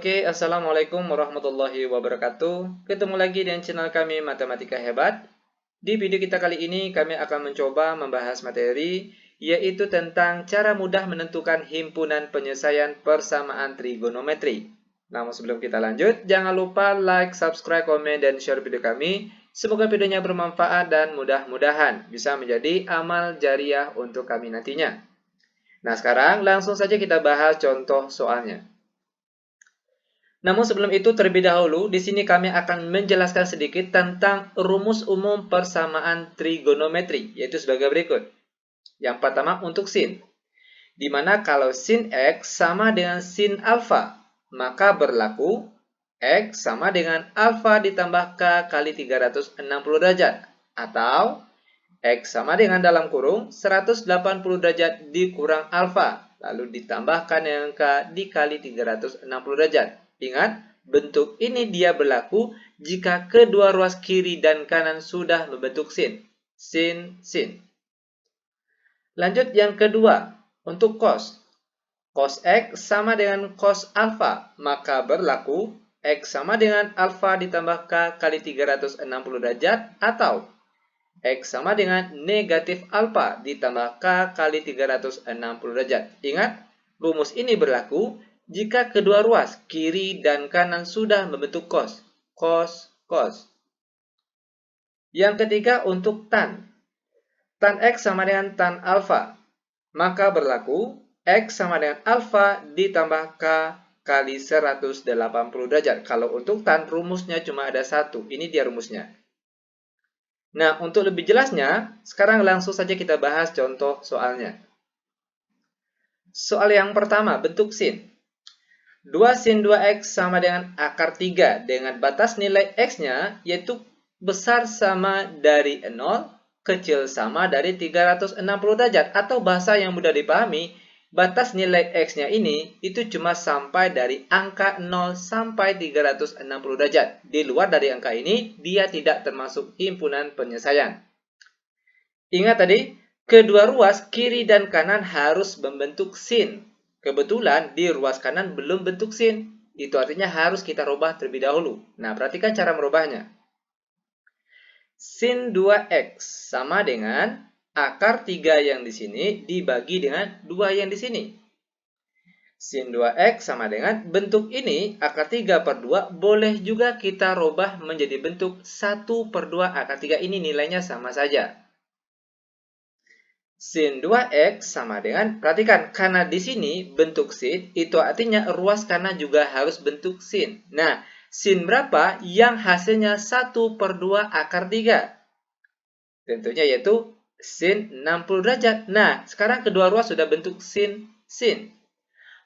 Oke, Assalamualaikum warahmatullahi wabarakatuh. Ketemu lagi dengan channel kami Matematika Hebat. Di video kita kali ini kami akan mencoba membahas materi yaitu tentang cara mudah menentukan himpunan penyelesaian persamaan trigonometri. Namun sebelum kita lanjut, jangan lupa like, subscribe, komen, dan share video kami. Semoga videonya bermanfaat dan mudah-mudahan bisa menjadi amal jariah untuk kami nantinya. Nah, sekarang langsung saja kita bahas contoh soalnya. Namun sebelum itu terlebih dahulu, di sini kami akan menjelaskan sedikit tentang rumus umum persamaan trigonometri, yaitu sebagai berikut. Yang pertama untuk sin, di mana kalau sin X sama dengan sin alfa, maka berlaku X sama dengan alfa ditambah K kali 360 derajat, atau X sama dengan dalam kurung 180 derajat dikurang alfa, lalu ditambahkan dengan K dikali 360 derajat. Ingat, bentuk ini dia berlaku jika kedua ruas kiri dan kanan sudah membentuk sin. Sin, sin. Lanjut yang kedua, untuk cos. Cos X sama dengan cos alfa, maka berlaku X sama dengan alfa ditambah K kali 360 derajat, atau X sama dengan negatif alfa ditambah K kali 360 derajat. Ingat, rumus ini berlaku jika kedua ruas kiri dan kanan sudah membentuk cos. Cos, cos. Yang ketiga untuk tan. Tan X sama dengan tan alfa. Maka berlaku X sama dengan alfa ditambah K kali 180 derajat. Kalau untuk tan rumusnya cuma ada satu. Ini dia rumusnya. Nah, untuk lebih jelasnya, sekarang langsung saja kita bahas contoh soalnya. Soal yang pertama, bentuk sin. 2 sin 2x sama dengan akar 3 dengan batas nilai x-nya yaitu besar sama dari 0, kecil sama dari 360 derajat. Atau bahasa yang mudah dipahami, batas nilai x-nya ini itu cuma sampai dari angka 0 sampai 360 derajat. Di luar dari angka ini, dia tidak termasuk himpunan penyelesaian. Ingat tadi, kedua ruas kiri dan kanan harus membentuk sin. Kebetulan di ruas kanan belum bentuk sin. Itu artinya harus kita rubah terlebih dahulu. Nah, perhatikan cara merubahnya. Sin 2x sama dengan akar 3 yang di sini dibagi dengan 2 yang di sini. Sin 2x sama dengan bentuk ini, akar 3 per 2, boleh juga kita rubah menjadi bentuk 1 per 2 akar 3 ini nilainya sama saja. Sin 2x sama dengan, perhatikan, karena di sini bentuk sin, itu artinya ruas kanan juga harus bentuk sin. Nah, sin berapa yang hasilnya 1 per 2 akar 3? Tentunya yaitu sin 60 derajat. Nah, sekarang kedua ruas sudah bentuk sin, sin.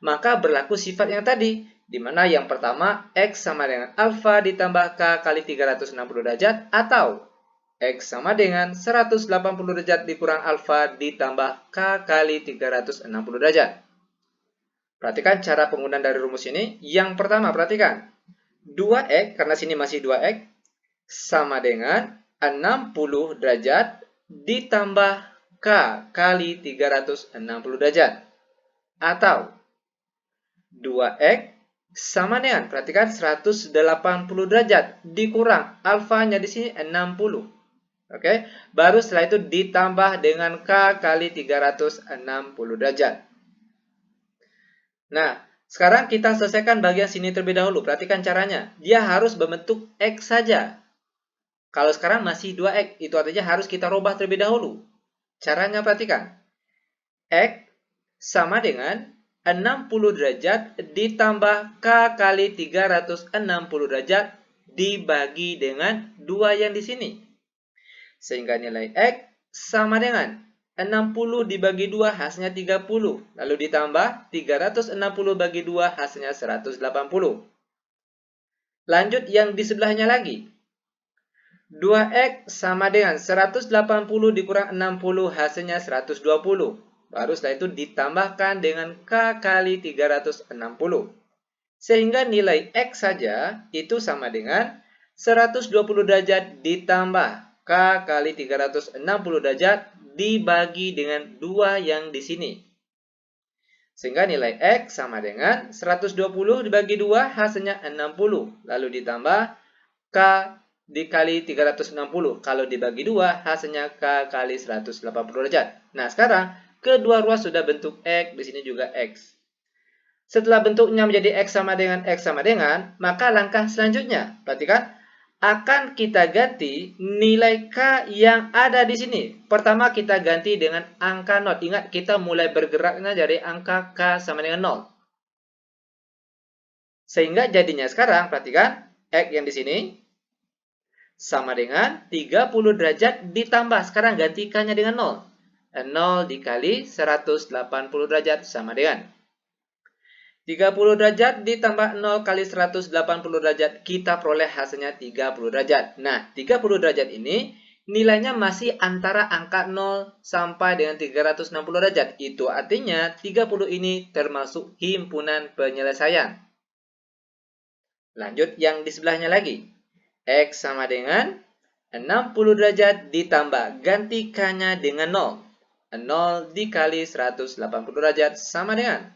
Maka berlaku sifat yang tadi, di mana yang pertama, X sama dengan alfa ditambah K kali 360 derajat, atau X sama dengan 180 derajat dikurang alfa ditambah K kali 360 derajat. Perhatikan cara penggunaan dari rumus ini. Yang pertama, perhatikan. 2X, karena sini masih 2X, sama dengan 60 derajat ditambah K kali 360 derajat. Atau 2X sama dengan, perhatikan, 180 derajat dikurang alfanya di sini 60. Oke, baru setelah itu ditambah dengan K kali 360 derajat. Nah, sekarang kita selesaikan bagian sini terlebih dahulu. Perhatikan caranya. Dia harus membentuk X saja. Kalau sekarang masih 2X, itu artinya harus kita rubah terlebih dahulu. Caranya perhatikan. X sama dengan 60 derajat ditambah K kali 360 derajat dibagi dengan 2 yang di sini. Sehingga nilai X sama dengan 60 dibagi 2 hasilnya 30. Lalu ditambah 360 bagi 2 hasilnya 180. Lanjut yang di sebelahnya lagi. 2X sama dengan 180 dikurang 60 hasilnya 120. Baru setelah itu ditambahkan dengan K kali 360. Sehingga nilai X saja itu sama dengan 120 derajat ditambah K kali 360 derajat dibagi dengan 2 yang di sini. Sehingga nilai X sama dengan 120 dibagi 2 hasilnya 60. Lalu ditambah K dikali 360. Kalau dibagi 2 hasilnya K kali 180 derajat. Nah, sekarang kedua ruas sudah bentuk X, di sini juga X. Setelah bentuknya menjadi X sama dengan, maka langkah selanjutnya, perhatikan, akan kita ganti nilai K yang ada di sini. Pertama kita ganti dengan angka 0. Ingat, kita mulai bergeraknya dari angka K sama dengan 0. Sehingga jadinya sekarang, perhatikan, X yang di sini sama dengan 30 derajat ditambah. Sekarang ganti K-nya dengan 0. 0 dikali 180 derajat sama dengan 30 derajat ditambah 0 kali 180 derajat, kita peroleh hasilnya 30 derajat. Nah, 30 derajat ini nilainya masih antara angka 0 sampai dengan 360 derajat. Itu artinya 30 ini termasuk himpunan penyelesaian. Lanjut yang di sebelahnya lagi. X sama dengan 60 derajat ditambah, ganti K-nya dengan 0. 0 dikali 180 derajat sama dengan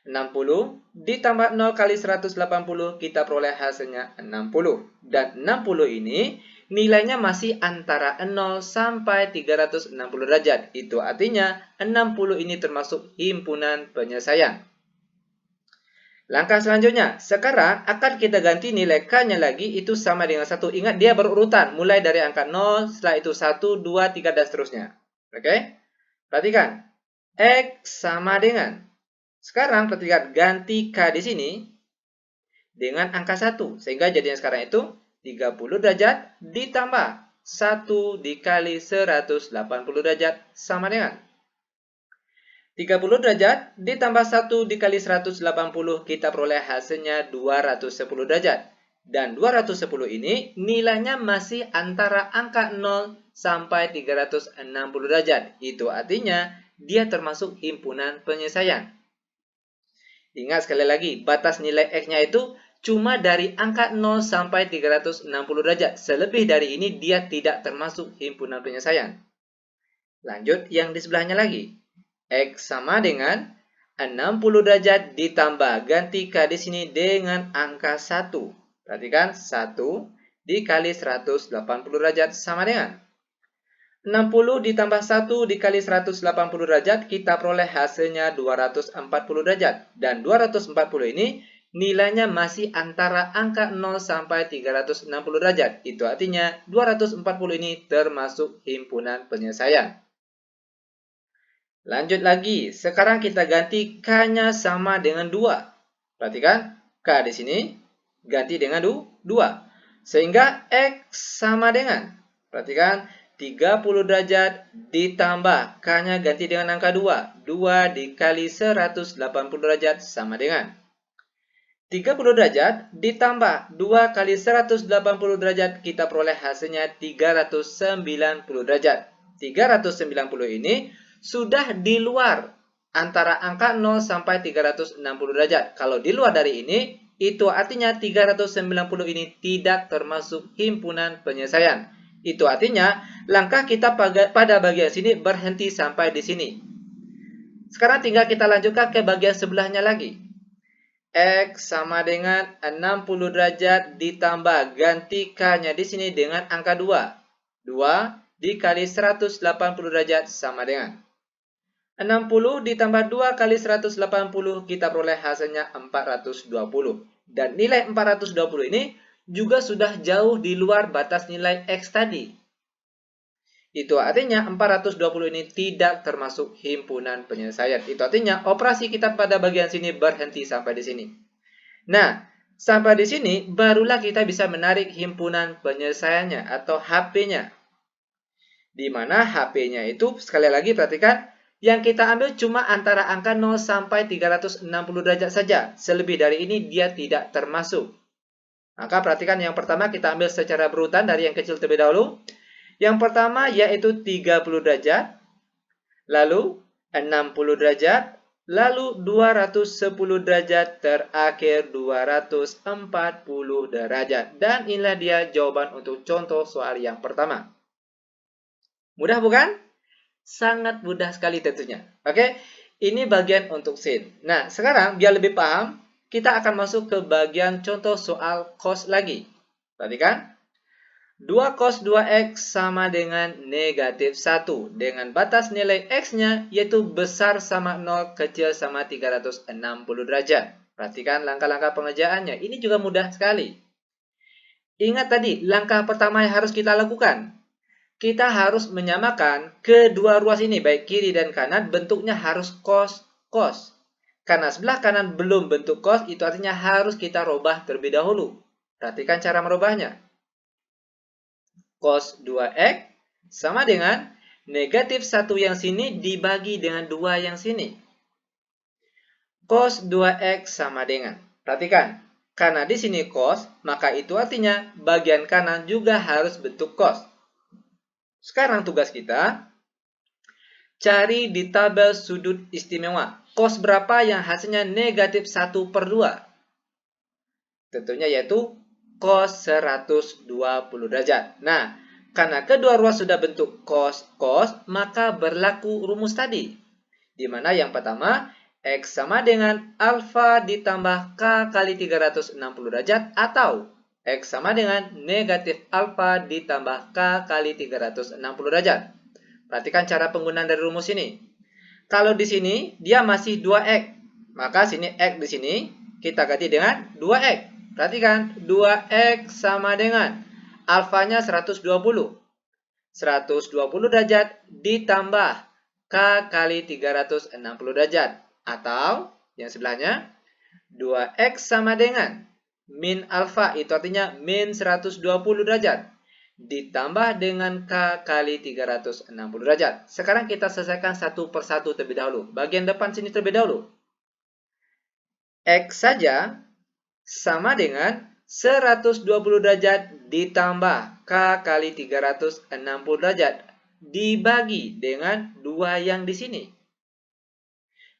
60 ditambah 0 kali 180, kita peroleh hasilnya 60. Dan 60 ini nilainya masih antara 0 sampai 360 derajat. Itu artinya 60 ini termasuk himpunan penyelesaian. Langkah selanjutnya, sekarang akan kita ganti nilai K-nya lagi, itu sama dengan 1. Ingat, dia berurutan, mulai dari angka 0, setelah itu 1, 2, 3, dan seterusnya. Oke? Perhatikan, X sama dengan, sekarang perhatikan, ganti K di sini dengan angka 1. Sehingga jadinya sekarang itu 30 derajat ditambah 1 dikali 180 derajat sama dengan 30 derajat ditambah 1 dikali 180, kita peroleh hasilnya 210 derajat. Dan 210 ini nilainya masih antara angka 0 sampai 360 derajat. Itu artinya dia termasuk himpunan penyelesaian. Ingat sekali lagi, batas nilai X-nya itu cuma dari angka 0 sampai 360 derajat. Selebih dari ini dia tidak termasuk himpunan penyelesaian. Lanjut yang di sebelahnya lagi. X sama dengan 60 derajat ditambah, ganti K di sini dengan angka 1. Perhatikan, 1 dikali 180 derajat sama dengan 60 ditambah 1 dikali 180 derajat, kita peroleh hasilnya 240 derajat. Dan 240 ini nilainya masih antara angka 0 sampai 360 derajat. Itu artinya 240 ini termasuk himpunan penyelesaian. Lanjut lagi, sekarang kita ganti K-nya sama dengan 2. Perhatikan, K di sini ganti dengan 2. Sehingga X sama dengan, perhatikan, 30 derajat ditambah K-nya ganti dengan angka 2. 2 dikali 180 derajat sama dengan 30 derajat ditambah 2 kali 180 derajat, kita peroleh hasilnya 390 derajat. 390 ini sudah di luar antara angka 0 sampai 360 derajat. Kalau di luar dari ini, itu artinya 390 ini tidak termasuk himpunan penyelesaian. Itu artinya langkah kita pada bagian sini berhenti sampai di sini. Sekarang tinggal kita lanjutkan ke bagian sebelahnya lagi. X sama dengan 60 derajat ditambah, ganti K-nya di sini dengan angka 2. 2 dikali 180 derajat sama dengan 60 ditambah 2 kali 180, kita peroleh hasilnya 420. Dan nilai 420 ini juga sudah jauh di luar batas nilai X tadi. Itu artinya 420 ini tidak termasuk himpunan penyelesaian. Itu artinya operasi kita pada bagian sini berhenti sampai di sini. Nah, sampai di sini barulah kita bisa menarik himpunan penyelesaiannya atau HP-nya. Di mana HP-nya itu, sekali lagi perhatikan, yang kita ambil cuma antara angka 0 sampai 360 derajat saja. Selebih dari ini dia tidak termasuk. Maka perhatikan yang pertama kita ambil secara berurutan dari yang kecil terlebih dahulu. Yang pertama yaitu 30 derajat, lalu 60 derajat, lalu 210 derajat, terakhir 240 derajat. Dan inilah dia jawaban untuk contoh soal yang pertama. Mudah bukan? Sangat mudah sekali tentunya. Oke, Ini bagian untuk sin. Nah, sekarang biar lebih paham, kita akan masuk ke bagian contoh soal cos lagi. Perhatikan. 2 cos 2x sama dengan negatif 1. Dengan batas nilai x-nya yaitu besar sama 0, kecil sama 360 derajat. Perhatikan langkah-langkah pengerjaannya. Ini juga mudah sekali. Ingat tadi, langkah pertama yang harus kita lakukan. Kita harus menyamakan kedua ruas ini, baik kiri dan kanan, bentuknya harus cos. Karena sebelah kanan belum bentuk cos, itu artinya harus kita robah terlebih dahulu. Perhatikan cara merubahnya. Cos 2x sama dengan negatif 1 yang sini dibagi dengan 2 yang sini. Cos 2x sama dengan, perhatikan, karena di sini cos, maka itu artinya bagian kanan juga harus bentuk cos. Sekarang tugas kita, cari di tabel sudut istimewa. Cos berapa yang hasilnya negatif 1/2? Tentunya yaitu cos 120 derajat. Nah, karena kedua ruas sudah bentuk cos, maka berlaku rumus tadi. Di mana yang pertama, X sama dengan alfa ditambah K kali 360 derajat atau X sama dengan negatif alfa ditambah K kali 360 derajat. Perhatikan cara penggunaan dari rumus ini. Kalau di sini dia masih 2X, maka sini X di sini kita ganti dengan 2X. Perhatikan, 2X sama dengan alfanya 120. 120 derajat ditambah K kali 360 derajat. Atau yang sebelahnya 2X sama dengan min alfa, itu artinya min 120 derajat. Ditambah dengan K kali 360 derajat. Sekarang kita selesaikan satu persatu terlebih dahulu. Bagian depan sini terlebih dahulu. X saja sama dengan 120 derajat ditambah K kali 360 derajat dibagi dengan 2 yang di sini.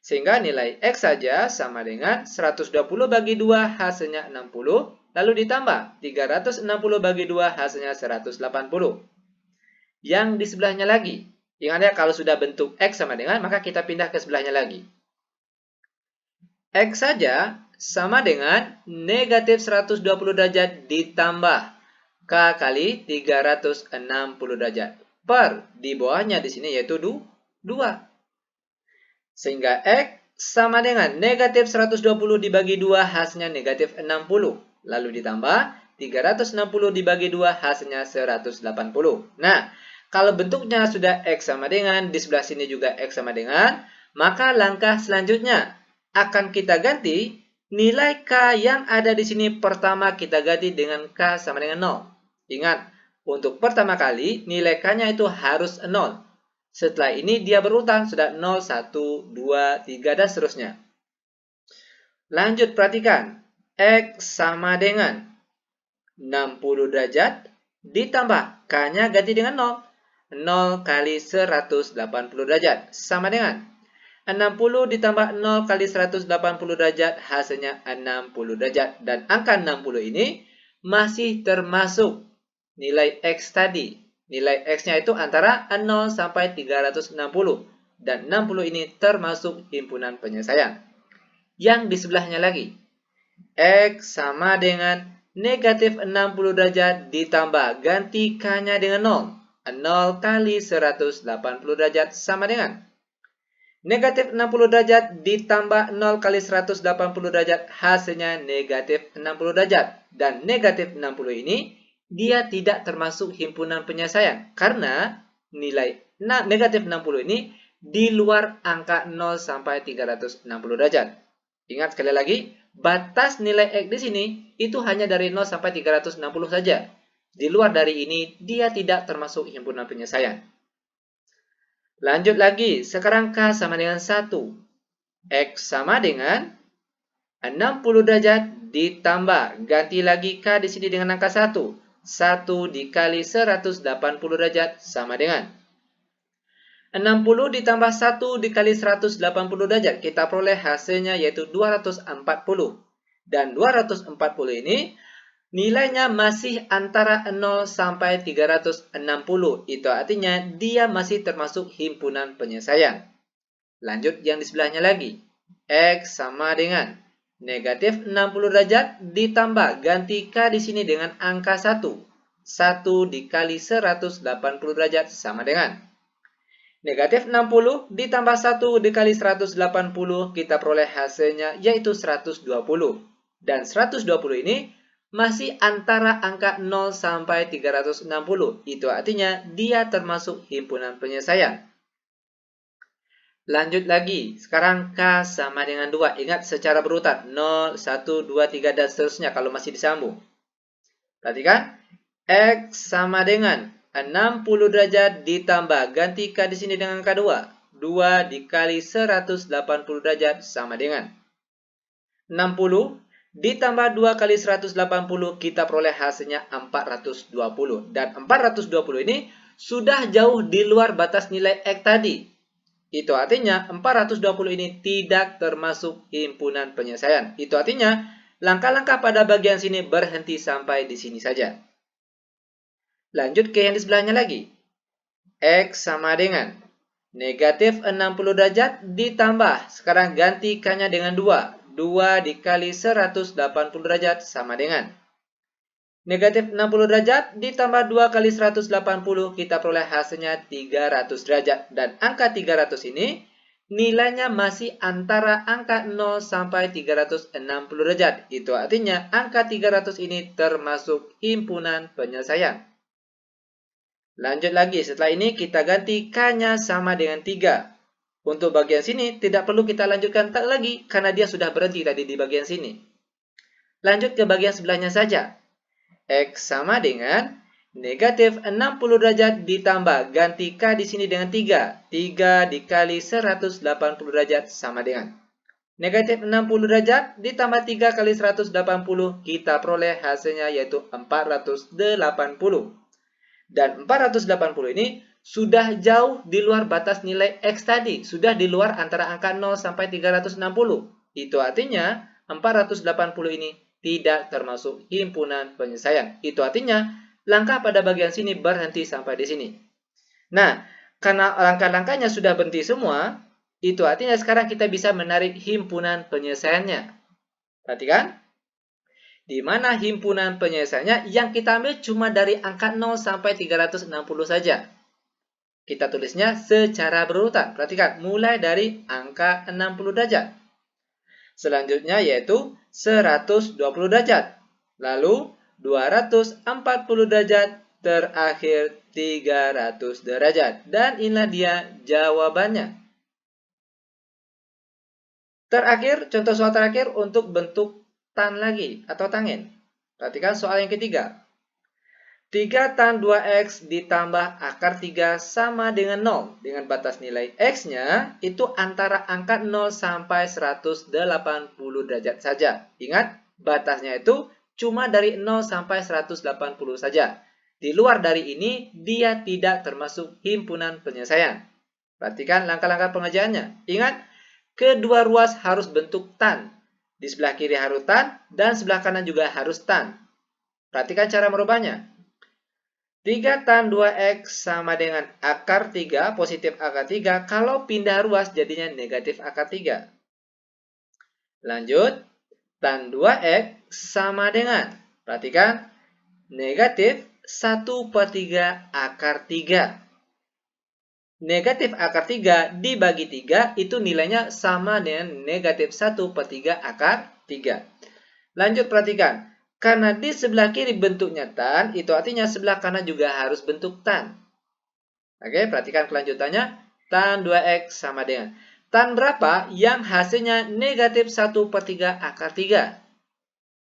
Sehingga nilai X saja sama dengan 120 bagi 2 hasilnya 60. Lalu ditambah 360 bagi 2 hasilnya 180. Yang di sebelahnya lagi. Ingat ya, kalau sudah bentuk X sama dengan, maka kita pindah ke sebelahnya lagi. X saja sama dengan negatif 120 derajat ditambah K kali 360 derajat. Per di bawahnya di sini yaitu 2. Sehingga X sama dengan negatif 120 dibagi 2 hasilnya negatif 60. Lalu ditambah 360 dibagi 2 hasilnya 180. Nah, kalau bentuknya sudah X sama dengan, di sebelah sini juga X sama dengan, maka langkah selanjutnya akan kita ganti nilai K yang ada di sini pertama kita ganti dengan K sama dengan 0. Ingat, untuk pertama kali nilai K-nya itu harus 0. Setelah ini dia berurutan sudah 0, 1, 2, 3, dan seterusnya. Lanjut perhatikan. X sama dengan 60 derajat ditambah K-nya ganti dengan 0. 0 kali 180 derajat sama dengan 60 ditambah 0 kali 180 derajat hasilnya 60 derajat. Dan angka 60 ini masih termasuk nilai X tadi. Nilai X-nya itu antara 0 sampai 360. Dan 60 ini termasuk himpunan penyelesaian. Yang di sebelahnya lagi. X sama dengan negatif 60 derajat ditambah ganti K-nya dengan 0. 0 kali 180 derajat sama dengan negatif 60 derajat ditambah 0 kali 180 derajat hasilnya negatif 60 derajat. Dan negatif 60 ini dia tidak termasuk himpunan penyelesaian. Karena nilai negatif 60 ini di luar angka 0 sampai 360 derajat. Ingat sekali lagi, batas nilai X di sini itu hanya dari 0 sampai 360 saja. Di luar dari ini dia tidak termasuk himpunan penyelesaian. Lanjut lagi, sekarang K sama dengan 1. X sama dengan 60 derajat ditambah, ganti lagi K di sini dengan angka 1. 1 dikali 180 derajat sama dengan 60 ditambah 1 dikali 180 derajat. Kita peroleh hasilnya yaitu 240. Dan 240 ini nilainya masih antara 0 sampai 360. Itu artinya dia masih termasuk himpunan penyelesaian. Lanjut yang di sebelahnya lagi. X sama dengan negatif 60 derajat ditambah, ganti K di sini dengan angka 1. 1 dikali 180 derajat sama dengan negatif 60 ditambah 1 dikali 180, kita peroleh hasilnya yaitu 120. Dan 120 ini masih antara angka 0 sampai 360. Itu artinya dia termasuk himpunan penyelesaian. Lanjut lagi, sekarang K sama dengan 2. Ingat secara berurutan, 0, 1, 2, 3, dan seterusnya kalau masih disambung. Perhatikan, X sama dengan 60 derajat ditambah, ganti K di sini dengan K2. 2 dikali 180 derajat sama dengan 60 ditambah 2 kali 180, kita peroleh hasilnya 420. Dan 420 ini sudah jauh di luar batas nilai X tadi. Itu artinya 420 ini tidak termasuk himpunan penyelesaian. Itu artinya langkah-langkah pada bagian sini berhenti sampai di sini saja. Lanjut ke yang di sebelahnya lagi. X sama dengan negatif 60 derajat ditambah. Sekarang ganti K-nya dengan 2. 2 dikali 180 derajat sama dengan negatif 60 derajat ditambah 2 kali 180, kita peroleh hasilnya 300 derajat. Dan angka 300 ini nilainya masih antara angka 0 sampai 360 derajat. Itu artinya angka 300 ini termasuk himpunan penyelesaian. Lanjut lagi, setelah ini kita ganti K-nya sama dengan 3. Untuk bagian sini tidak perlu kita lanjutkan lagi karena dia sudah berhenti tadi di bagian sini. Lanjut ke bagian sebelahnya saja. X sama dengan negatif 60 derajat ditambah, ganti K di sini dengan 3. 3 dikali 180 derajat sama dengan negatif 60 derajat ditambah 3 kali 180, kita peroleh hasilnya yaitu 480. Dan 480 ini sudah jauh di luar batas nilai X tadi. Sudah di luar antara angka 0 sampai 360. Itu artinya 480 ini tidak termasuk himpunan penyelesaian. Itu artinya langkah pada bagian sini berhenti sampai di sini. Nah, karena langkah-langkahnya sudah berhenti semua, itu artinya sekarang kita bisa menarik himpunan penyelesaiannya. Perhatikan, di mana himpunan penyelesaiannya yang kita ambil cuma dari angka 0 sampai 360 saja. Kita tulisnya secara berurutan. Perhatikan, mulai dari angka 60 derajat. Selanjutnya yaitu 120 derajat. Lalu 240 derajat, terakhir 300 derajat. Dan inilah dia jawabannya. Terakhir, contoh soal terakhir untuk bentuk tan lagi atau tangent. Perhatikan soal yang ketiga. 3 tan 2x ditambah akar 3 sama dengan 0. Dengan batas nilai x-nya itu antara angka 0 sampai 180 derajat saja. Ingat, batasnya itu cuma dari 0 sampai 180 saja. Di luar dari ini, dia tidak termasuk himpunan penyelesaian. Perhatikan langkah-langkah pengerjaannya. Ingat, kedua ruas harus bentuk tan. Di sebelah kiri harus tan, dan sebelah kanan juga harus tan. Perhatikan cara merubahnya. 3 tan 2x sama dengan akar 3, positif akar 3. Kalau pindah ruas jadinya negatif akar 3. Lanjut, tan 2x sama dengan, perhatikan, negatif 1/3 akar 3. Negatif akar 3 dibagi 3 itu nilainya sama dengan negatif 1/3 akar 3. Lanjut perhatikan. Karena di sebelah kiri bentuknya tan, itu artinya sebelah kanan juga harus bentuk tan. Oke, perhatikan kelanjutannya. Tan 2x sama dengan tan berapa yang hasilnya negatif 1/3 akar 3.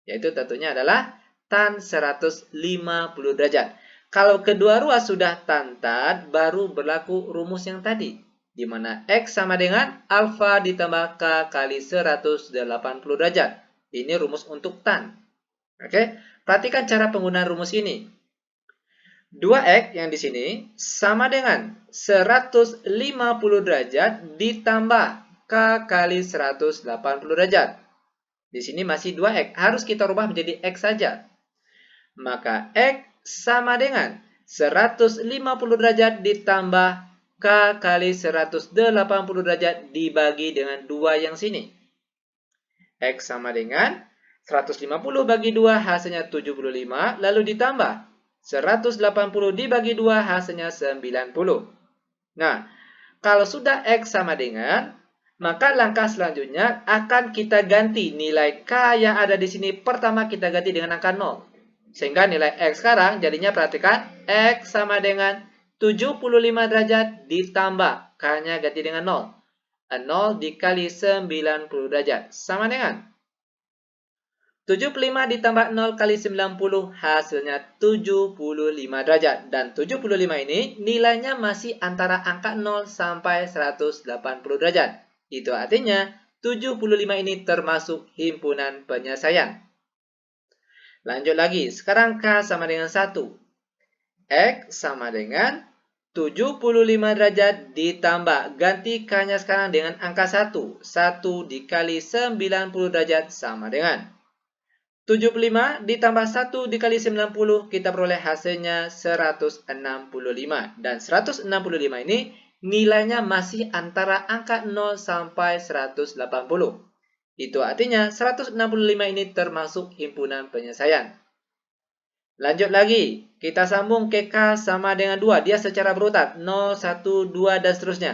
Yaitu tentunya adalah tan 150 derajat. Kalau kedua ruas sudah tan, baru berlaku rumus yang tadi. Di mana x sama dengan alfa ditambah k kali 180 derajat. Ini rumus untuk tan. Oke, perhatikan cara penggunaan rumus ini. 2x yang di sini sama dengan 150 derajat ditambah k kali 180 derajat. Di sini masih 2x, harus kita rubah menjadi x saja. Maka x sama dengan 150 derajat ditambah K kali 180 derajat dibagi dengan 2 yang sini. X sama dengan 150 bagi 2 hasilnya 75, lalu ditambah 180 dibagi 2 hasilnya 90. Nah, kalau sudah X sama dengan, maka langkah selanjutnya akan kita ganti nilai K yang ada di sini. Pertama kita ganti dengan angka 0. Sehingga nilai X sekarang jadinya perhatikan X sama dengan 75 derajat ditambah K-nya ganti dengan 0. 0 dikali 90 derajat sama dengan 75 ditambah 0 kali 90 hasilnya 75 derajat. Dan 75 ini nilainya masih antara angka 0 sampai 180 derajat. Itu artinya 75 ini termasuk himpunan penyelesaian. Lanjut lagi, sekarang K sama dengan 1. X sama dengan 75 derajat ditambah, ganti K-nya sekarang dengan angka 1. 1 dikali 90 derajat sama dengan 75 ditambah 1 dikali 90, kita peroleh hasilnya 165. Dan 165 ini nilainya masih antara angka 0 sampai 180. Itu artinya 165 ini termasuk himpunan penyelesaian. Lanjut lagi, kita sambung ke K sama dengan 2. Dia secara berurutan 0, 1, 2, dan seterusnya.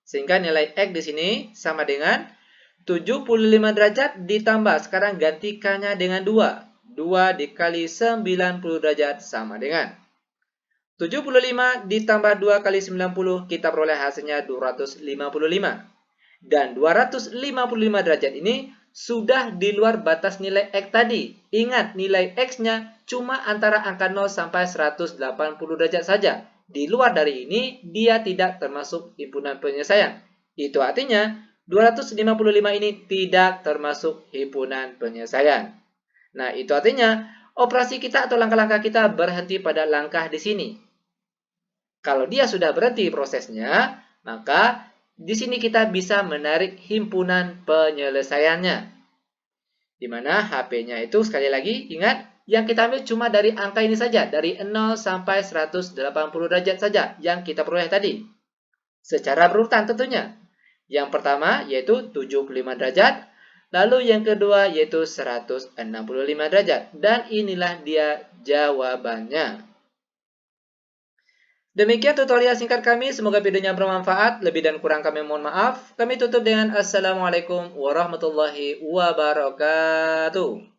Sehingga nilai X di sini sama dengan 75 derajat ditambah, sekarang ganti K-nya dengan 2. 2 dikali 90 derajat sama dengan 75 ditambah 2 kali 90, kita peroleh hasilnya 255. Dan 255 derajat ini sudah di luar batas nilai X tadi. Ingat, nilai X-nya cuma antara angka 0 sampai 180 derajat saja. Di luar dari ini, dia tidak termasuk himpunan penyelesaian. Itu artinya 255 ini tidak termasuk himpunan penyelesaian. Nah, itu artinya operasi kita atau langkah-langkah kita berhenti pada langkah di sini. Kalau dia sudah berhenti prosesnya, maka di sini kita bisa menarik himpunan penyelesaiannya. Di mana HP-nya itu sekali lagi ingat yang kita ambil cuma dari angka ini saja, dari 0 sampai 180 derajat saja yang kita peroleh tadi. Secara berurutan tentunya. Yang pertama yaitu 75 derajat, lalu yang kedua yaitu 165 derajat. Dan inilah dia jawabannya. Demikian tutorial singkat kami, semoga videonya bermanfaat. Lebih dan kurang kami mohon maaf. Kami tutup dengan Assalamualaikum warahmatullahi wabarakatuh.